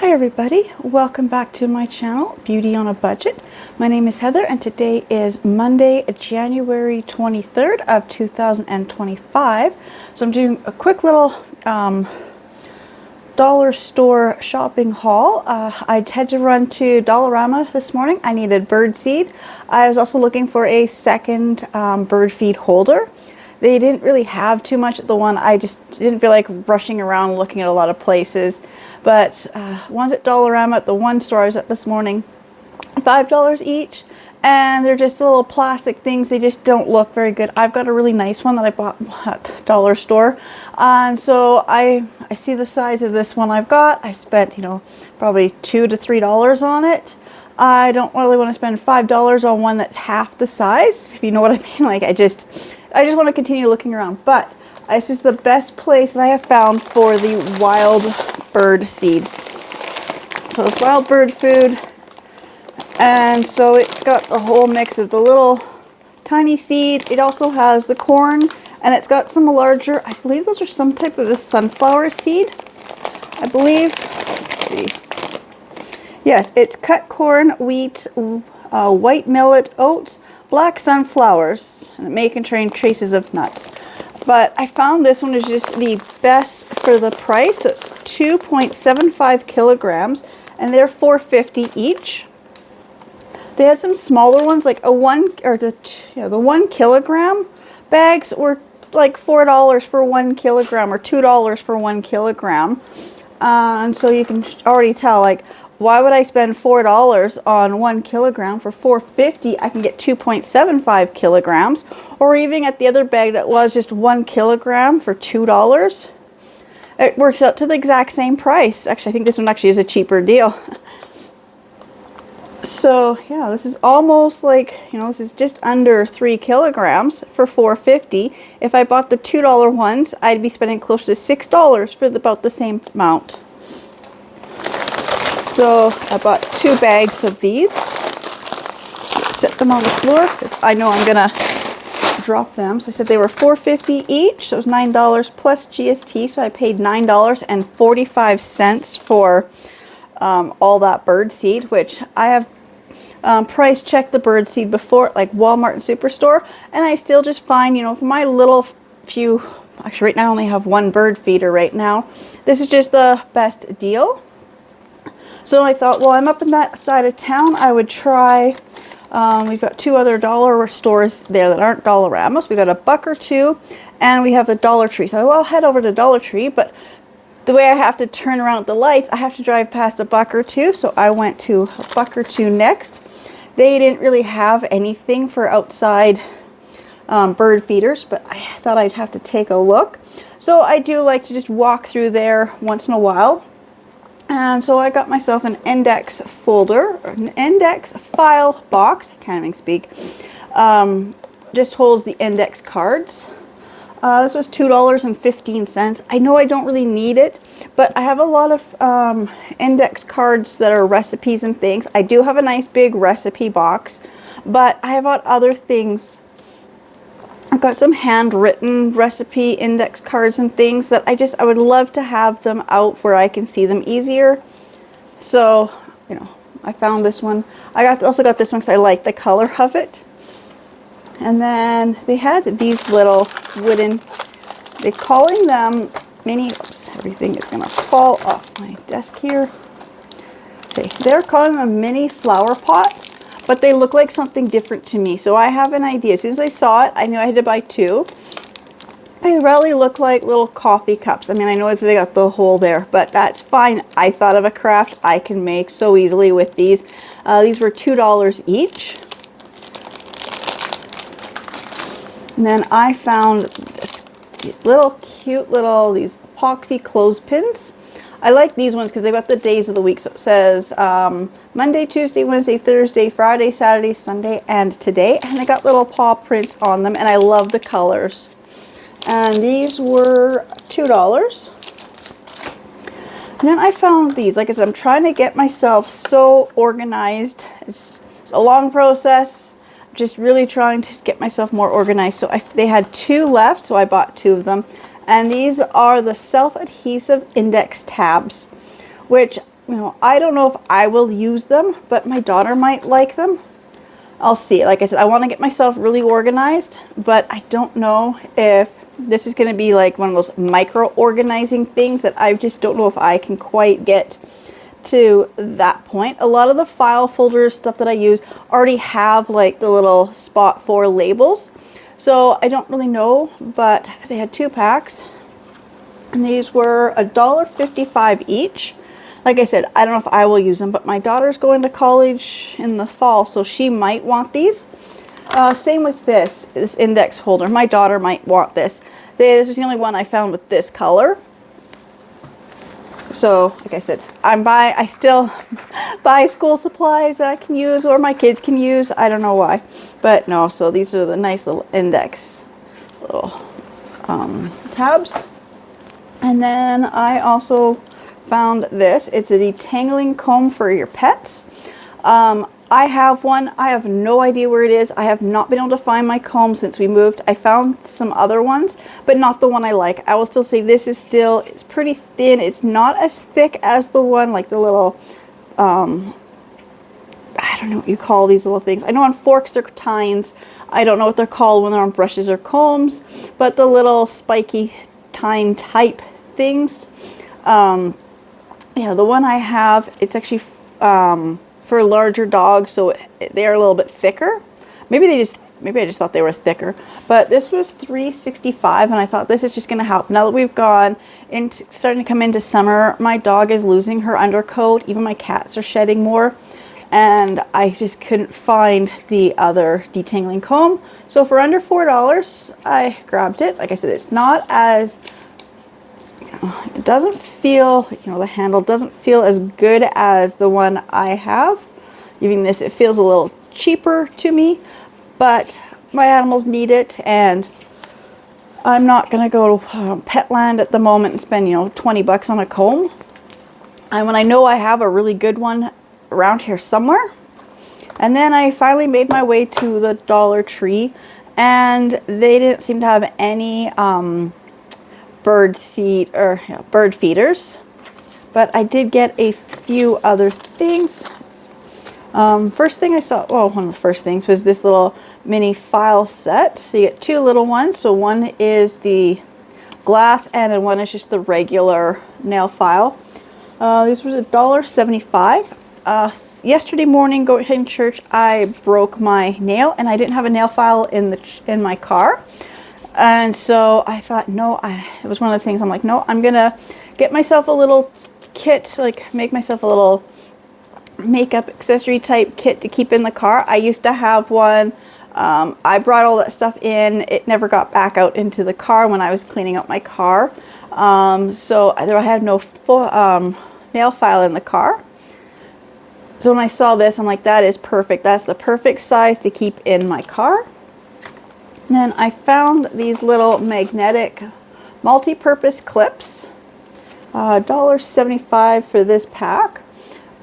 Hi everybody, welcome back to my channel, Beauty on a Budget. My name is Heather and today is Monday, January 23rd of 2025. So I'm doing a quick little dollar store shopping haul. I had to run to Dollarama this morning. I needed bird seed. I was also looking for a second bird feed holder. They didn't really have too much at the one. I just didn't feel like rushing around looking at a lot of places. But one's at Dollarama at the one store I was at this morning, $5 each. And they're just little plastic things. They just don't look very good. I've got a really nice one that I bought at the dollar store. And so I see the size of this one I've got. I spent, probably $2 to $3 on it. I don't really want to spend $5 on one that's half the size, if you know what I mean. Like I just want to continue looking around. But this is the best place that I have found for the wild bird seed. So it's wild bird food. And so it's got a whole mix of the little tiny seed. It also has the corn, and it's got some larger, I believe those are some type of a sunflower seed. I believe, let's see. Yes, it's cut corn, wheat, white millet, oats, black sunflowers, and it may contain traces of nuts. But I found this one is just the best for the price. So it's 2.75 kilograms, and they're $4.50 each. They had some smaller ones, like the 1 kilogram bags were like $4 for 1 kilogram or $2 for 1 kilogram. And so you can already tell, like, why would I spend $4 on 1 kilogram for $4.50? I can get 2.75 kilograms, or even at the other bag that was just 1 kilogram for $2. It works out to the exact same price. Actually, I think this one actually is a cheaper deal. So yeah, this is almost like, this is just under 3 kilograms for $4.50. If I bought the $2 ones, I'd be spending close to $6 for about the same amount. So I bought 2 bags of these. Set them on the floor because I know I'm gonna drop them. So I said they were $4.50 each, so it was $9 plus GST. So I paid $9.45 for all that bird seed, which I have price checked the bird seed before, like Walmart and Superstore, and I still just find, for my little few, actually right now I only have 1 bird feeder right now, this is just the best deal. So I thought, well, I'm up in that side of town, I would try, we've got 2 other dollar stores there that aren't Dollarama. So we've got a Buck or Two, and we have a Dollar Tree. So I'll head over to Dollar Tree, but the way I have to turn around at the lights, I have to drive past a Buck or Two. So I went to a Buck or Two next. They didn't really have anything for outside bird feeders, but I thought I'd have to take a look. So I do like to just walk through there once in a while. And so I got myself an index folder, or an index file box, I can't even speak, just holds the index cards. This was $2.15. I know I don't really need it, but I have a lot of index cards that are recipes and things. I do have a nice big recipe box, but I have got other things. I've got some handwritten recipe index cards and things that I would love to have them out where I can see them easier. So, I found this one. I also got this one because I like the color of it. And then they had these little wooden, they're calling them mini, oops, everything is gonna fall off my desk here. Okay, they're calling them mini flower pots, but they look like something different to me. So I have an idea. As soon as I saw it, I knew I had to buy 2. They really look like little coffee cups. I mean, I know they got the hole there, but that's fine. I thought of a craft I can make so easily with these. These were $2 each. And then I found this little cute these epoxy clothespins. I like these ones because they've got the days of the week. So it says Monday, Tuesday, Wednesday, Thursday, Friday, Saturday, Sunday, and today. And they got little paw prints on them, and I love the colors. And these were $2. And then I found these. Like I said, I'm trying to get myself so organized. It's a long process. Just really trying to get myself more organized. So they had 2 left, so I bought 2 of them. And these are the self-adhesive index tabs, which I don't know if I will use them, but my daughter might like them. I'll see. Like I said, I want to get myself really organized, but I don't know if this is going to be like one of those micro organizing things that I just don't know if I can quite get to that point. A lot of the file folders, stuff that I use, already have like the little spot for labels. So I don't really know, but they had 2 packs and these were $1.55 each. Like I said, I don't know if I will use them, but my daughter's going to college in the fall, so she might want these. Same with this index holder. My daughter might want this. This is the only one I found with this color. So, like I said, I still buy school supplies that I can use or my kids can use. I don't know why. But no, so these are the nice little index little tabs. And then I also found this. It's a detangling comb for your pets. I have one. I have no idea where it is. I have not been able to find my comb since we moved. I found some other ones, but not the one I like. I will still say this is still, it's pretty thin. It's not as thick as the one, like the little, I don't know what you call these little things. I know on forks they're tines. I don't know what they're called when they're on brushes or combs, but the little spiky tine type things. Yeah, the one I have, it's actually for larger dogs, so they are a little bit thicker. Maybe I just thought they were thicker. But this was $3.65, and I thought this is just going to help. Now that we've gone into starting to come into summer, my dog is losing her undercoat. Even my cats are shedding more, and I just couldn't find the other detangling comb. So for under $4, I grabbed it. Like I said, it's not as, it doesn't feel, the handle doesn't feel as good as the one I have. Even this, it feels a little cheaper to me, but my animals need it, and I'm not going to go to Petland at the moment and spend, $20 on a comb. And when I know I have a really good one around here somewhere. And then I finally made my way to the Dollar Tree, and they didn't seem to have any bird seed or bird feeders, but I did get a few other things. First thing I saw, well, one of the first things was this little mini file set. So you get 2 little ones. So one is the glass and then one is just the regular nail file. These were $1.75. Yesterday morning going to church, I broke my nail and I didn't have a nail file in my car. And so I thought, no, it was one of the things I'm like, no, I'm going to get myself a little kit, like make myself a little makeup accessory type kit to keep in the car. I used to have one. I brought all that stuff in. It never got back out into the car when I was cleaning out my car. So I had no full, nail file in the car. So when I saw this, I'm like, that is perfect. That's the perfect size to keep in my car. And then I found these little magnetic multi-purpose clips. $1.75 for this pack.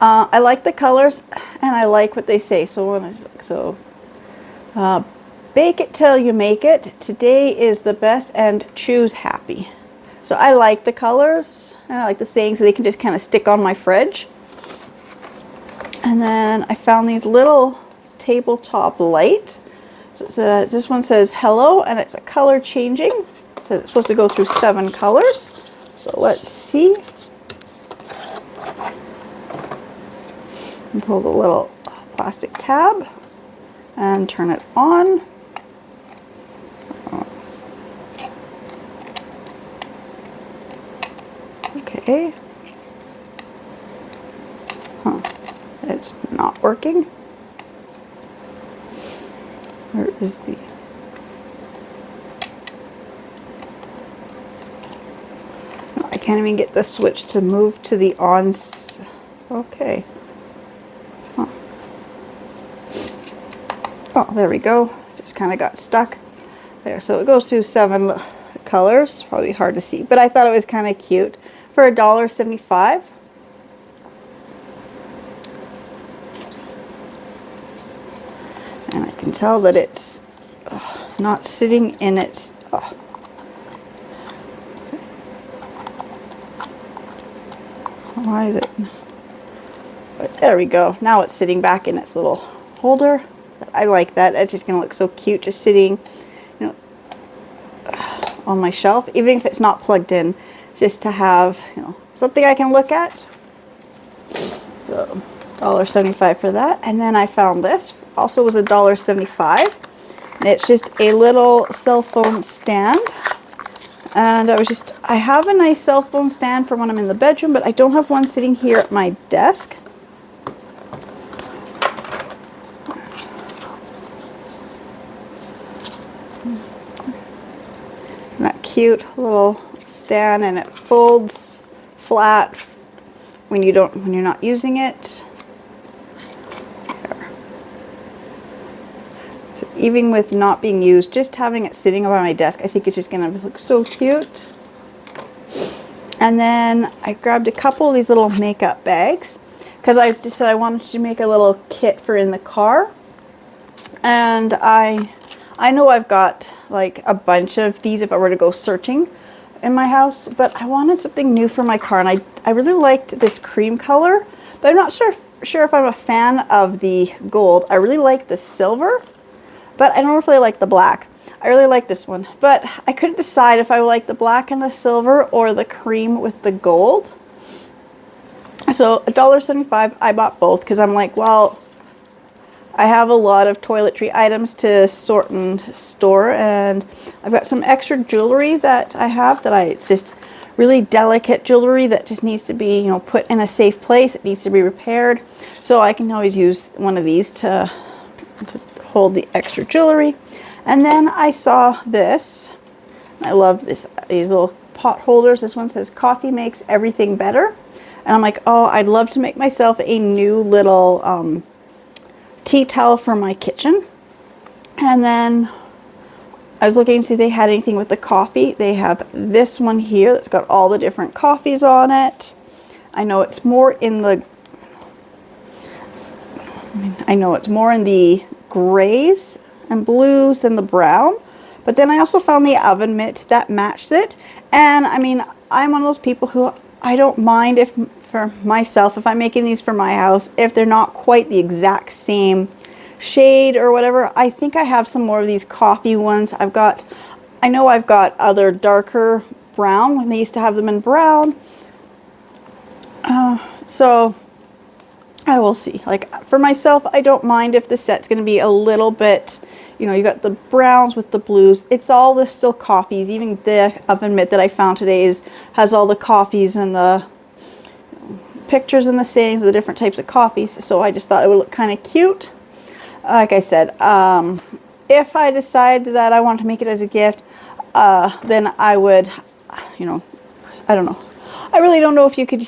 I like the colors and I like what they say. So bake it till you make it. Today is the best and choose happy. So I like the colors and I like the saying, so they can just kind of stick on my fridge. And then I found these little tabletop light. So this one says hello, and it's a color changing. So it's supposed to go through 7 colors. So let's see. And pull the little plastic tab and turn it on. Okay. Huh. It's not working. Where is the... I can't even get the switch to move to the on. Okay. Huh. Oh, there we go. Just kind of got stuck there. So it goes through 7 colors. Probably hard to see, but I thought it was kind of cute for $1.75. And I can tell that it's not sitting in its... Why is it? But there we go. Now it's sitting back in its little holder. I like that. It's just going to look so cute just sitting, you know, on my shelf, even if it's not plugged in, just to have, you know, something I can look at. So $1.75 for that. And then I found this, also was $1.75. It's just a little cell phone stand. And I have a nice cell phone stand for when I'm in the bedroom, but I don't have one sitting here at my desk. Isn't that cute? Little stand, and it folds flat when you're not using it. There. So even with not being used, just having it sitting on my desk, I think it's just gonna look so cute. And then I grabbed a couple of these little makeup bags because I decided I wanted to make a little kit for in the car. And I know I've got like a bunch of these if I were to go searching in my house, but I wanted something new for my car, and I really liked this cream color, but I'm not sure if I'm a fan of the gold. I really like the silver, but I don't really like the black. I really like this one, but I couldn't decide if I like the black and the silver or the cream with the gold. So $1.75, I bought both because I'm like, well, I have a lot of toiletry items to sort and store, and I've got some extra jewelry that I have it's just really delicate jewelry that just needs to be, you know, put in a safe place. It needs to be repaired. So I can always use one of these to hold the extra jewelry. And then I saw this. I love these little pot holders. This one says coffee makes everything better. And I'm like, oh, I'd love to make myself a new little tea towel for my kitchen. And then I was looking to see if they had anything with the coffee. They have this one here that's got all the different coffees on it. I know it's more in the grays and blues than the brown, but then I also found the oven mitt that matches it. And I mean, I'm one of those people who I don't mind if for myself, if I'm making these for my house, if they're not quite the exact same shade or whatever. I think I have some more of these coffee ones. I know I've got other darker brown when they used to have them in brown. So I will see. Like for myself, I don't mind if the set's going to be a little bit, you know, you got the browns with the blues. It's all the still coffees. Even the oven mitt that I found today has all the coffees and the pictures and the sayings of the different types of coffees. So I just thought it would look kind of cute. Like I said, if I decide that I want to make it as a gift, then I would, you know, I don't know. I really don't know if you could.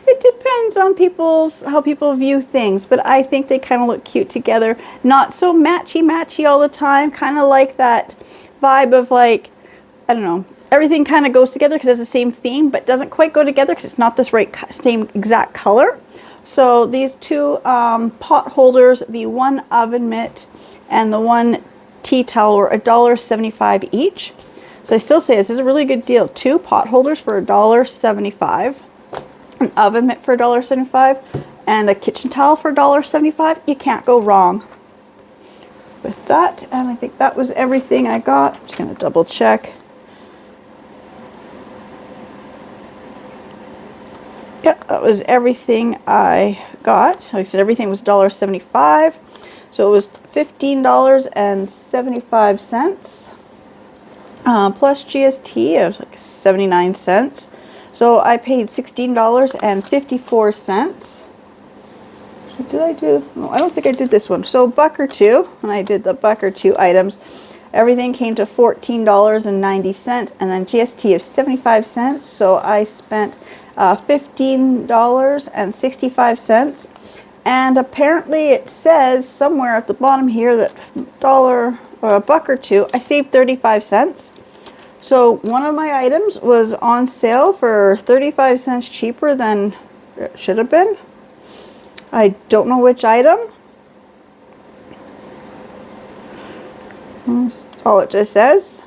It depends on how people view things, but I think they kind of look cute together. Not so matchy all the time. Kind of like that vibe of like, I don't know. Everything kind of goes together because it's the same theme, but doesn't quite go together because it's not this same exact color. So these two pot holders, the one oven mitt and the one tea towel, were $1.75 each. So I still say this is a really good deal. 2 pot holders for $1.75, an oven mitt for $1.75, and a kitchen towel for $1.75. You can't go wrong with that. And I think that was everything I got. I'm just going to double check. Yep, that was everything I got. Like I said, everything was $1.75. So it was $15.75 plus GST. It was like 79 cents. So I paid $16.54. Did I do? No, I don't think I did this one. So buck or two, when I did the buck or two items, everything came to $14.90, and then GST of 75 cents. So I spent $15.65, and apparently it says somewhere at the bottom here that $1 or a buck or two, I saved 35 cents. So one of my items was on sale for 35 cents cheaper than it should have been. I don't know which item. That's all it just says.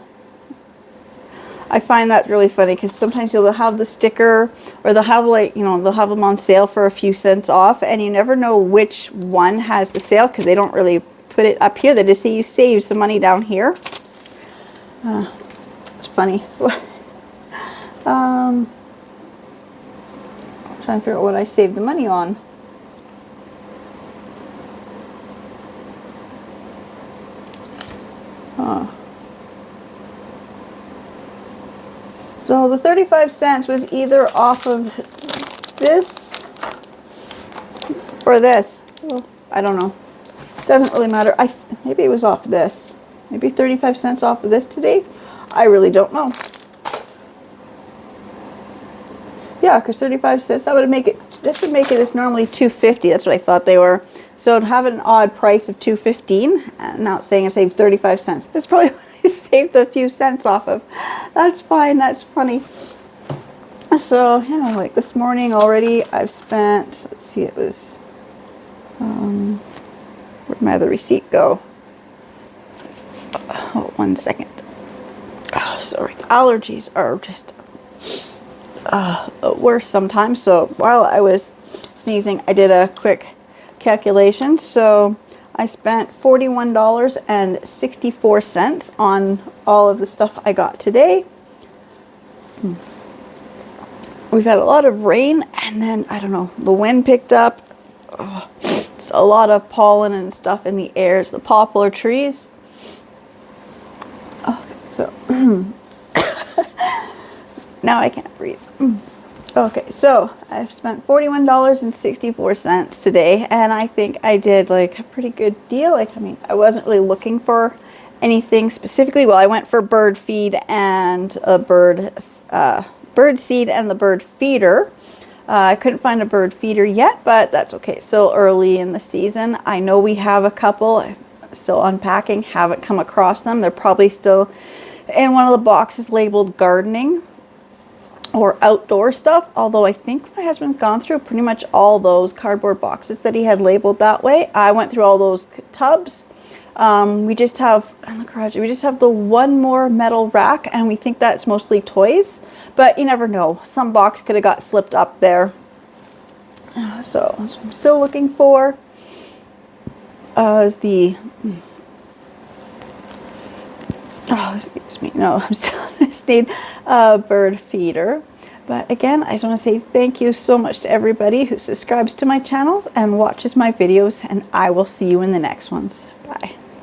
I find that really funny because sometimes you'll have the sticker, or they'll have like, you know, they'll have them on sale for a few cents off, and you never know which one has the sale because they don't really put it up here. They just say you save some money down here. It's funny. I'm trying to figure out what I saved the money on. So the 35 cents was either off of this or this. Well, I don't know. Doesn't really matter. Maybe it was off this. Maybe 35 cents off of this today. I really don't know. Yeah, because 35 cents, that would make it, this would make it, it's normally $2.50. That's what I thought they were. So it'd have an odd price of $2.15. And now it's saying I saved 35 cents. That's probably what I saved a few cents off of. That's fine. That's funny. So, you know, like this morning already, I've spent, let's see, it was, where'd my other receipt go? Oh, 1 second. Oh, sorry. Allergies are just worse sometimes. So while I was sneezing, I did a quick calculation. So I spent $41.64 on all of the stuff I got today. We've had a lot of rain, and then, I don't know, the wind picked up. It's a lot of pollen and stuff in the air. It's the poplar trees. Okay, so now I can't breathe. Okay, so I've spent $41.64 today, and I think I did like a pretty good deal. Like, I mean, I wasn't really looking for anything specifically. Well, I went for bird feed and a bird seed and the bird feeder. I couldn't find a bird feeder yet, but that's okay. It's still early in the season. I know we have a couple. I'm still unpacking. Haven't come across them. They're probably still in one of the boxes labeled gardening or outdoor stuff, although I think my husband's gone through pretty much all those cardboard boxes that he had labeled that way. I went through all those tubs. We just have, in the garage, we just have the one more metal rack, and we think that's mostly toys, but you never know. Some box could have got slipped up there. So I'm still looking for is the, oh, excuse me, no, I just need a bird feeder. But again, I just want to say thank you so much to everybody who subscribes to my channels and watches my videos, and I will see you in the next ones.